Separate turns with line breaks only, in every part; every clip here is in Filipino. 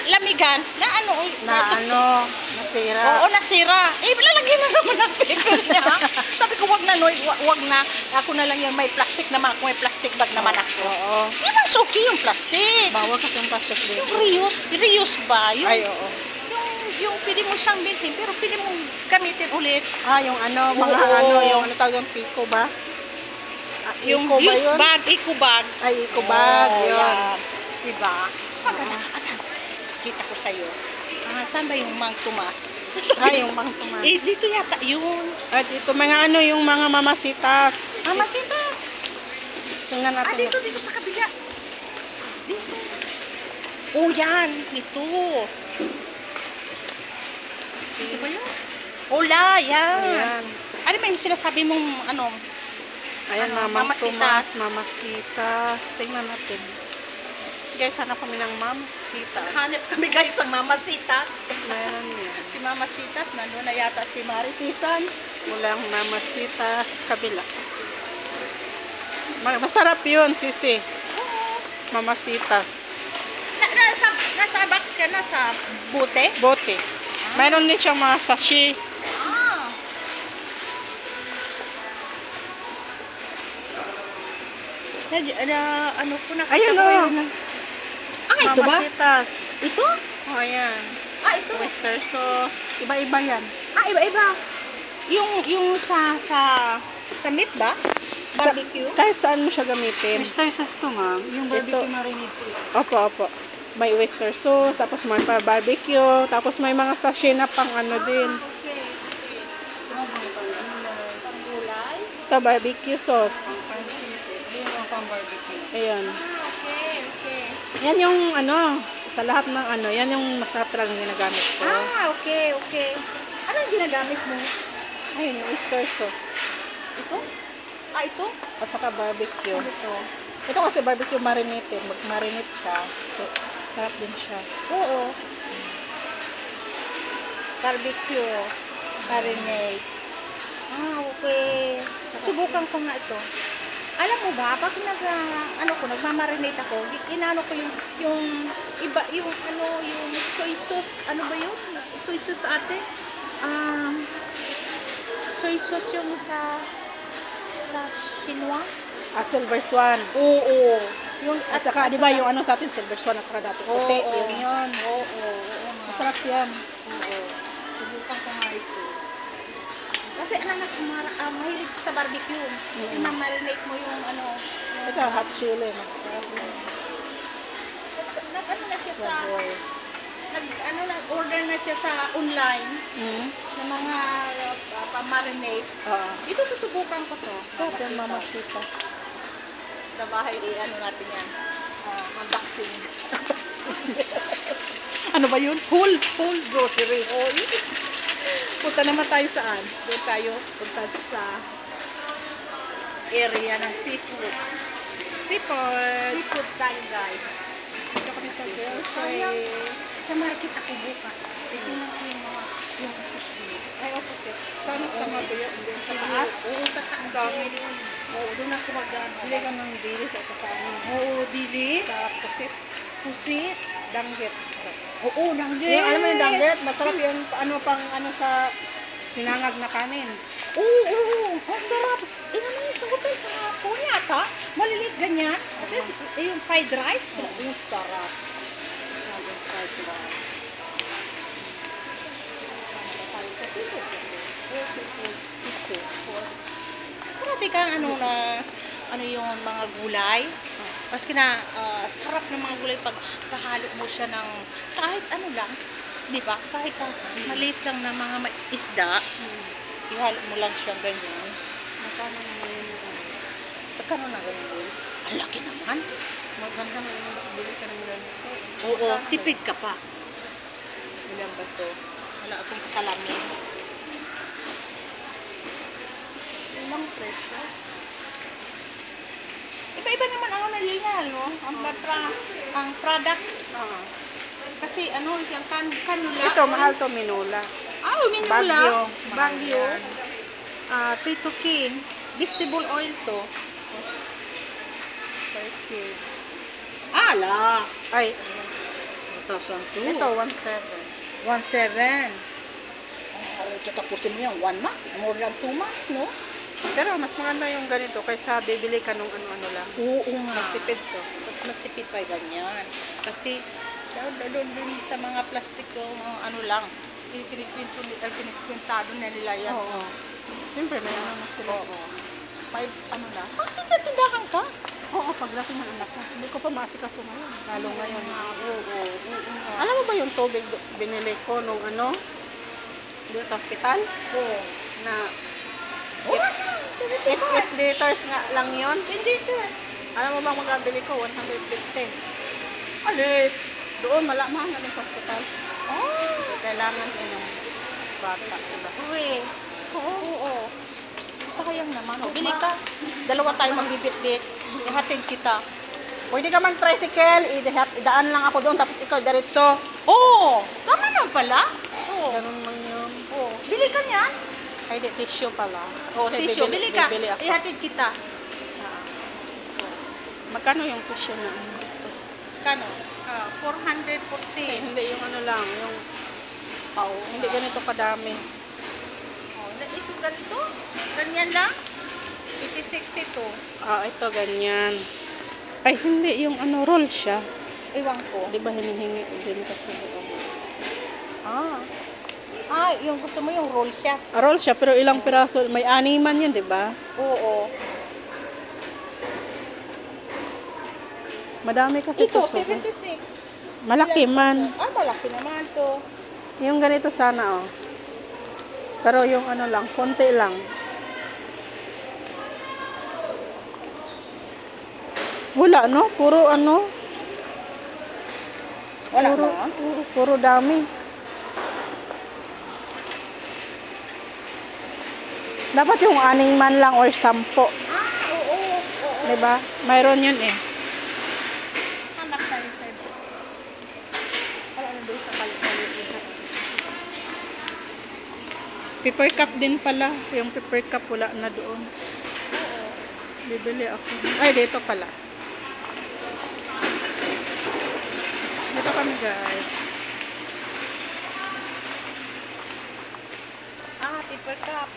lamigan, na ano,
nasira.
Oo, nasira. Lalagyan na naman ang paper niya. Sabi ko, wag na, Noy, wag na. Ako na lang yan, may plastic naman ako, may plastic bag naman ako.
Oo.
Yun ang suki yung plastic.
Bawal kasi yung plastic dito.
Yung reuse ba? Yung,
ay, oo.
Yung pwede mo siyang bilhin, pero pwede mong gamitin ulit.
Yung mga yung tawag yung Pico ba?
Yung use bag, eco bag.
Ay, eco bag, yun.
Yan. Diba? Maganda. Kita ko sa'yo. Saan ba yung Mang Tomas?
Yung Mang Tomas.
Dito yata yun.
Dito mga yung mga mamasitas.
Mamasitas.
Tingnan natin.
Dito sa kabila. Dito. Oh, yan. Ito. Dito ba yun? Ola, yan.
Ayan.
Ano ba yung sinasabi mong
Ayan, mamasitas. Mamasitas. Tingnan natin. Guys, hanap kami ng mamasitas.
Hanap kami guys ng mamasitas.
Mayroon yan.
Si mamasitas, nandun na yata si Maritisan.
Walang mamasitas. Kabila. Masarap yun, Sisi. Mamasitas.
Nasa box ka na sa bote?
Bote. Mayroon din siyang mga sachet.
Ano po nakita
ayun
ko yun. Ito ba?
Mamasitas.
Ito?
Ayan.
Ito.
Oyster sauce. Iba-iba yan.
Iba-iba. Yung sa meat ba? Barbecue?
Kahit saan mo siya gamitin.
Oyster sauce to, ma'am. Yung barbecue marinade po.
Opo. May oyster sauce, tapos may pa barbecue, tapos may mga sachet na pang din.
Okay. Panggulay?
Ito, barbecue sauce.
Yung pang barbecue.
Ayan.
Okay.
Yan yung sa lahat ng yan yung masarap talagang ginagamit ko.
Okay. Ano yung ginagamit mo?
Ayun, yung oyster sauce.
Ito? Ito?
At saka barbecue.
Ito.
Ito kasi barbecue marinated. Mag-marinate ka. So, sarap din siya.
Oo. Barbecue. Marinade. Okay. Subukan ko nga ito. Alam mo ba, pag nagmamarinate ako, inano ko yung iba, yung soy sauce, ano ba yun? Soy sauce ate? Soy sauce yung sa Shinwa?
Silver Swan.
Oo.
At saka, di ba yung sa atin, Silver Swan at saka dati puti.
Yun. Oo.
Masarap yan.
Oo. Subukan ko nga ito. Kasi mahilig siya sa barbecue. I-marinate mo yung
Ito, hot chili.
na siya sa nag-order na siya sa online ng mga pa-marinate. Dito susubukan ko to.
Ito, mamasita.
Sa bahay, natin yan. Unboxing. Ano ba yun? Whole grocery. Punta naman tayo saan? Doon tayo. Punta sa area ng seafood. Seafood tayo, guys.
Ito kami sa grocery.
Sa market ako bukas. Ito na yung pusi.
Ay, okay. Saan sa mabiyo?
Sa taas? Oo, sa taas.
Ang dami doon.
Oo, doon ako
Bili ka ng dili sa kakaano.
Oo, dili.
Sa pusit.
Pusit.
Danggit.
Oo, danggit.
Yung alam mo yung danggit? Masarap yung sa sinangag na kanin.
Oo. Ang sarap. Naman yung sa hotel kahapon yata. Maliliit ganyan. Kasi yung fried rice. Yung sarap. Yung fried rice. Parati kang yung mga gulay. Mas sarap ng mga gulay pag kahalo mo siya ng kahit lang. Di ba? Kahit maliit lang na mga isda. Ihalo mo lang siya ganyan.
Magkano naman yun?
Magkano na ganyan? Ang laki naman.
Maganda mo yung bili ka ng ganito.
Oo, tipid ka pa.
Ilan ba to?
Wala akong katalamin.
Ilang presyo?
Iba-iba naman nila, no? Ang product. Kasi yung kanula.
Ito, mahal to, Minula.
Minula.
Baguio.
Tito King. Vegetable oil to.
30.
Ala!
Ay.
1,002.
Ito, 1,700.
1,700. Tatapusin mo yan, 1 month. More than 2 months, no?
Pero mas maganda yung ganito kaysa bibili ka nung ano-ano lang.
Oo nga.
Mas tipid to.
Mas tipid pa ganyan. Kasi, doon sa mga plastiko, mga ano lang, kinikwintado na nila yan.
Oo. Siyempre, may ano na sila.
Oo. May ano na. Tindahan ka?
Oo, paglaki ng anak ko. Hindi ko pa maasikaso ngayon. Lalo ngayon.
Oo.
Alam mo ba yung tubig binili ko nung ano? Doon sa hospital?
Oo.
Na 8 liters nga lang yun.
10 liters.
Alam mo ba magabili ko? 150. Alit! Doon, mahal na sa hospital.
Oh.
Kailangan din ng bata. Diba?
Uwi. Oo. Sayang naman. O, bili ka. Dalawa tayo magbibit-bit. Ihatid kita.
Pwede ka man tricycle, idaan lang ako doon, tapos ikaw diretso.
Oo. Tama na pala. Oo.
Ganun man yun.
Oo. Bili ka niyan.
Ay, di, tissue pala.
Oo,
Okay,
tissue. Bili ka.
Bibili ako.
Ihatid kita.
Magkano yung tissue na ano dito?
Kano?
Eh,
440.
hindi yung ano lang, yung hindi ganito kadami.
Oh, ito ganito? Ganyan lang? 86 ito.
Ito ganyan. Ay, hindi yung ano, roll siya.
Iwan ko.
Di ba hinihingi din kasi doon?
Yung gusto mo yung roll siya.
Roll siya, pero ilang piraso, may animan yun, di ba?
Oo.
Madami kasi
Ito,
to, so.
76.
Malaki man.
Malaki naman to.
Yung ganito sana, oh. Pero yung ano lang, konti lang. Wala, no? Puro ano?
Wala
puro,
na?
Puro dami. Dapat yung 6 man lang or 10.
Oo.
Diba? Mayroon yun eh.
Anak tayo sa'yo. Wala na doon sa kalit-kalit.
Paper cup din pala. Yung paper cup wala na doon.
Oo.
Bibili ako. Ay, dito pala. Dito kami, guys.
Paper cup.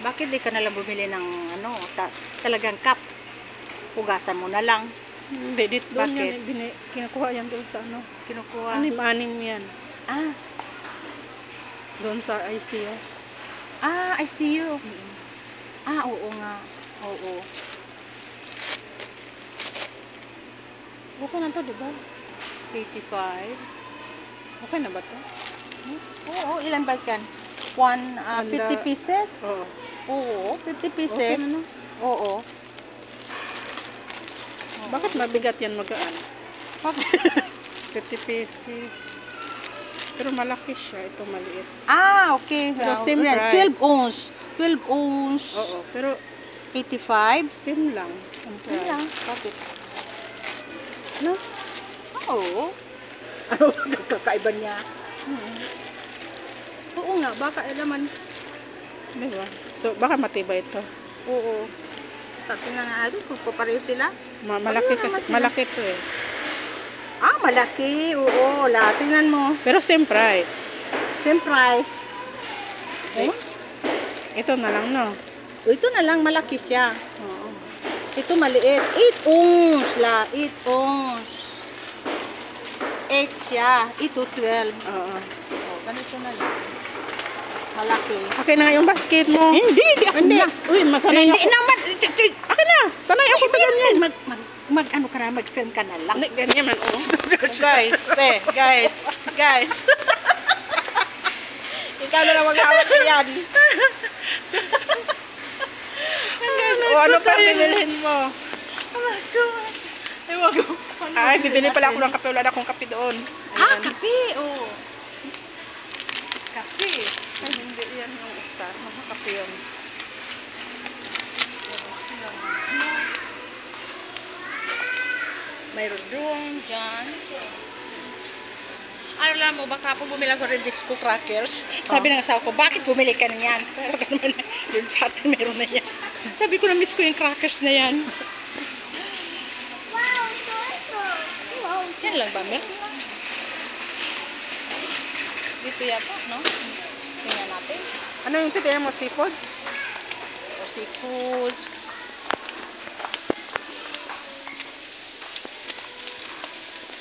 Bakit di ka nalang bumili ng ano, talagang cup? Hugasan mo na lang.
Hindi, dito doon
Bakit?
yan. Kinukuha yan doon sa ano.
Kinukuha.
Anim-anim yan.
Ah,
Doon sa ICU.
I see you. Oo nga. Oo.
Okay na to, diba?
85.
Okay na ba to?
Oo, ilan ba yan? 50 pieces?
Oo.
Oo, 50
Okay
pieces.
na, no?
Oo.
Bakit mabigat yan magaan?
Bakit?
50 pieces. Pero malaki siya. Ito maliit.
Okay.
Pero same
Well,
price.
12 ounce. 12 ounce.
Oo. Pero
85.
same lang. Ang
Ano
price.
lang? Bakit?
No?
Oo. Ano kakaiba niya? Oo nga, baka naman.
Diba? So, baka matibay ito.
Oo. Sabi nga natin, kung papareho sila.
Malaki kasi. Malaki to eh.
Malaki. Oo, tingnan mo.
Pero same price.
Same price.
Eh, ito na lang, no?
Ito na lang, malaki siya.
Oo.
Ito maliit. 8 ounce la. 8 ounce. 8 siya. Ito 12.
Oo.
Ganito na lang. Malaki.
Okay na nga yung basket mo.
Hindi ako
Hindi.
na.
Uy, masanay
Hindi
ako.
naman.
Akin na. Sanay ako sa ganyan.
Ano ka na, mag-film ka na lang.
Hindi, ganyan man. Oh. Guys. Ikaw na lang maghawak yan. Guys, ano pa binilhin mo?
Ewan ko.
Ay, bibili pala ako ng kape. Wala na akong kape doon. Ayan.
Kape. Oo. Kape.
Ay, hindi yan yung isa. Mga kape yun.
Mayroon doon, dyan. Alam mo, baka po bumili ako ng disco crackers. Sabi ng asawa ko, bakit bumili ka na yan? Pero ka naman, yun sa atin meron na yan. Sabi ko, na-miss ko yung crackers na yan.
Wow, so
Yan lang ba, milk? Dito yata, no? Tingnan natin.
Ano yung titignan mo? Seafoods?
O seafoods.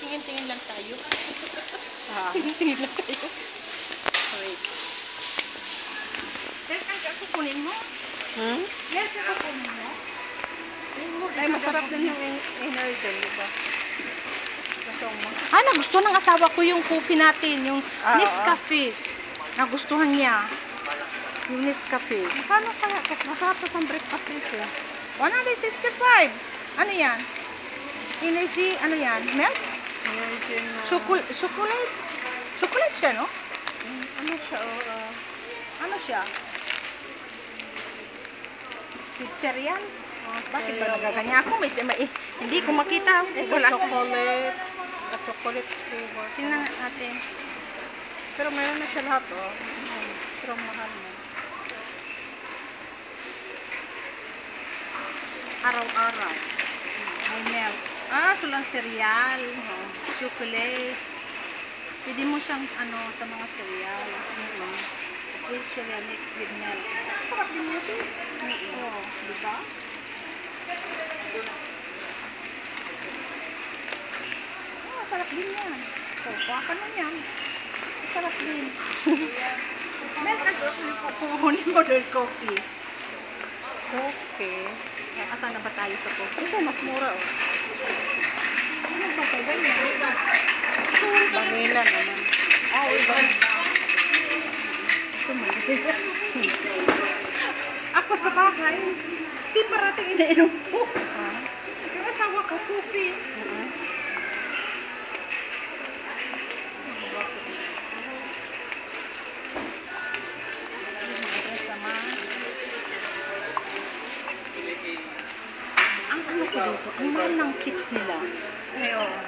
Tingin-tingin lang tayo. Tingin-tingin lang tayo. Wait. Yes, ang kukunin mo? Yes, ang kukunin mo?
Ay, masarap din yung energy, di ba?
Nagustuhan ng asawa ko yung coffee natin, yung
Ah,
Nescafe. Nagustuhan niya. Yung Nescafe.
Magkano kaya? Masarap ito pang breakfast sis eh.
165. Ano yan? Energy, ano yan? Milk?
Energy na...
Chocolate? Chocolate siya, no?
Ano siya?
Ano siya? With cereal? Bakit ba nagaganyan ako? Hindi ko makita. Wala akong
Chocolate. Chocolate flavor.
tingnan natin.
Pero meron na siya lahat, oh. Pero mahal mo.
Araw-araw. May milk. Ito lang cereal. Chocolate. Pwede mo siyang sa mga cereal. Usually mixed with milk. Sarap din mo ito. Oo. Diba? Sarap din yan. Kuha ka na yan. Sarap din. Milk kukunin mo doon coffee.
Okay.
Asa na ba tayo sa coffee?
Ito, mas mura, oh.
Ano ba ito? Ganyan.
Vanilla naman.
Iba. Ako sa bahay, di parating inainom ko. Yung asawa ko, coffee. Ang ano ko dito, ang mahal ng chips nila.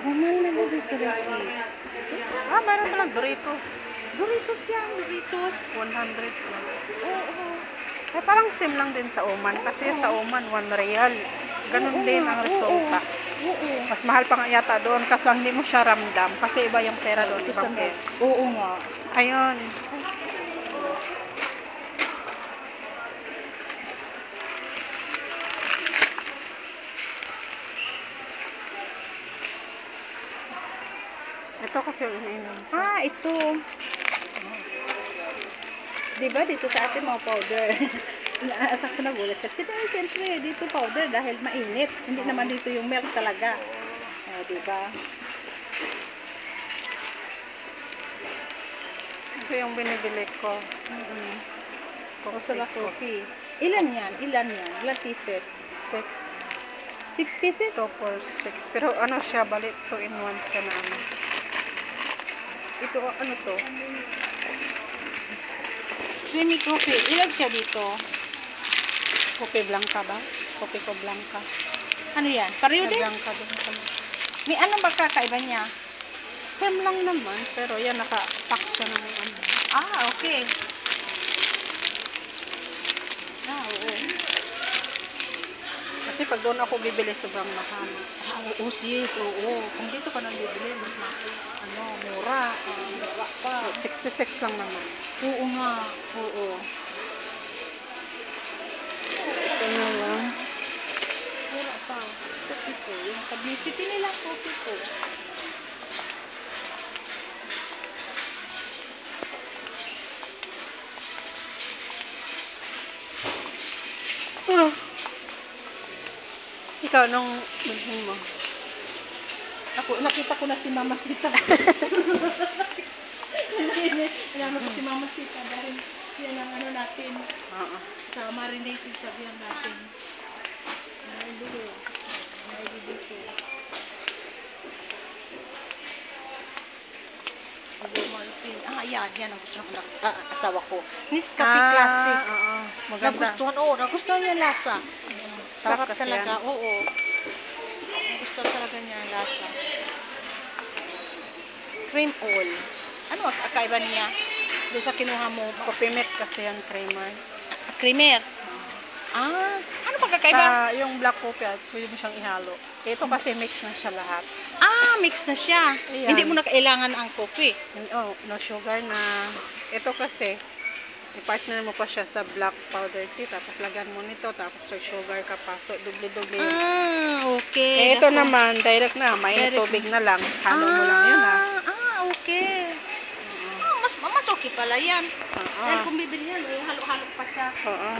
Ang mahal na dito sila chips.
Meron palang Doritos.
Doritos yan, Doritos.
100 plus.
Oo.
Eh, parang same lang din sa Oman. Kasi sa Oman, 1 real. Ganun din ang resulta.
Oo.
Mas mahal pa nga yata doon. Kasi hindi mo siya ramdam. Kasi iba yung pera doon. Ibang pera.
Oo nga.
Ayun. Ito kasi yung ininom.
Ito. Diba dito sa atin mga powder? Asa ko nagulat siya. Siyempre, dito powder dahil mainit. Hindi naman dito yung milk talaga. Diba?
Ito yung binibili ko.
Gusto lang coffee. Ilan yan? Ilan pieces?
6.
6 pieces?
2 for 6. Pero ano siya, balit 2 in 1 siya na ano.
Ito, ano to? Creamy coffee. Ilan siya dito?
Kopi blanca ba? Kopi ko blanca.
Ano yan? Pareho din?
Blanca doon pala.
May ano ba kakaiba niya?
Same lang naman, pero yan naka-pack siya ng ano.
Okay. Oo.
Kasi pag doon ako bibili, sobrang mahal.
Oo, sis. Oo. Kung dito ka nang bibili, mas mura. Mura pa.
66 lang naman.
Oo nga. Oo.
Ito na lang.
Mura pa. Coffee ko. Yung publicity nila, coffee ko.
Ikaw, nung bilhin mo?
Ako, nakita ko na si Mama Sita. Alam ko si Mama Sita dahil yan ang ano natin. Sa marinated sabihan natin. Naibili. Naibili ko. Martin. Yan ang gusto ng asawa ko. Nescafe Classic.
Maganda.
Nagustuhan niya yung lasa. Sarap
kasi
talaga,
yan.
oo. Nagustuhan talaga niya yung lasa. Cream oil. Ano ang kakaiba niya? Doon sa kinuha mo.
Coffee mate kasi yan, creamer.
Creamer. Ano pang kakaiba?
Sa yung black coffee, pwede mo siyang ihalo. Ito kasi mix na siya lahat.
Ah, mix na siya.
Ayan.
Hindi mo na kailangan ang coffee.
Oh, no sugar na. Ito kasi, i-partner mo pa siya sa black powder tea, tapos lagyan mo nito, tapos sugar ka pa. So, doble-doble yun.
Ah, okay.
Ito naman, direct na. Mainit
Direct
tubig na lang. Halo mo lang yun, ha.
Okay. Mas okay pala yan.
Oo.
Dahil kung bibili yan, halo-halo pa siya.
Oo.